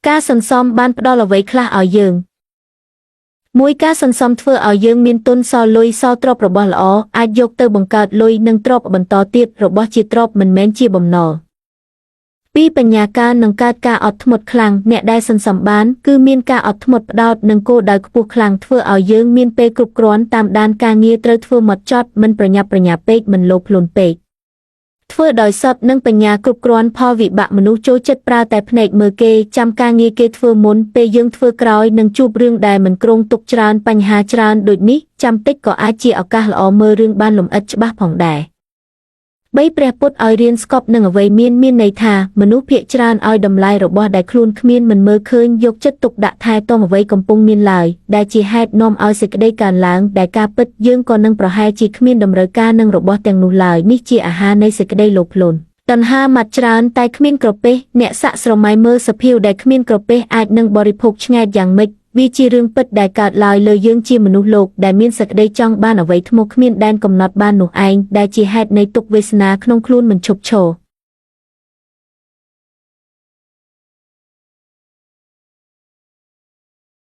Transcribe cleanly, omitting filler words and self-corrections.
ការសន្សំបានផ្ដល់អ្វីខ្លះឲ្យយើងមួយការសន្សំធ្វើឲ្យយើងមានទុនសល់លុយសល់ទ្រព្យរបស់ល្អអាចយកទៅបង្កើតលុយនិងទ្រព្យបន្តទៀតរបស់ជាទ្រព្យមិនមែនជាបំណុលពីបញ្ញាការនិងការអត់ធ្មត់ខ្លាំងអ្នកដែលសន្សំបានគឺមានការអត់ធ្មត់ផ្ដោតនិងគោលដៅខ្ពស់ខ្លាំងធ្វើឲ្យយើងមានពេលគ្រប់គ្រាន់តាមដានការងារត្រូវធ្វើហ្មត់ចត់មិនប្រញាប់ប្រញាល់ពេកមិនលោភលន់ពេកធ្វើដោយសត្វនិងបញ្ញាគ្រប់គ្រាន់ផលវិបាកមនុស្សចូលចិត្តប្រើតែភ្នែកមើលគេចាំការងារគេធ្វើមុនពេលយើងធ្វើក្រោយនឹងជួបរឿងដែលមិនគ្រោងទុកច្រើនបញ្ហាច្រើនដូចនេះចាំតិចក៏អាចជាឱកាសល្អមើលរឿងបានលម្អិតច្បាស់ផងដែរ3ព្រះពុទ្ធឲ្យរៀនស្កប់នឹងអ្វីមានន័យថាមនុស្សភាគច្រើនឲ្យតម្លៃរបស់ដែលខ្លួនគ្មានមិនមើលឃើញយកចិត្តទុកដាក់ថែទាំអ្វីកំពុងមានឡើយដែលជាហេតុនាំឲ្យសេចក្តីកើនឡើងដែលការពិតយើងក៏នឹងប្រហែលជាគ្មានតម្រូវការនឹងរបស់ទាំងនោះឡើយនេះជាអាហារនៃសេចក្តីលោភលន់តណ្ហាមាត់ច្រើនតែគ្មានក្រពះអ្នកសាក់ស្រមៃមើលសភាវដែលគ្មានក្រពះអាចនឹងបរិភោគឆ្ងែតយ៉ាងម៉េចវាជារឿងពិតដែលកើតឡើងលើយើងជាមនុស្សលោកដែលមានសេចក្តីចង់បានអ្វីថ្មគ្មានដែនកំណត់បាននោះឯងដែលជាហេតុនៃទុក្ខវេទនាក្នុងខ្លួនមិនឈប់ឈរ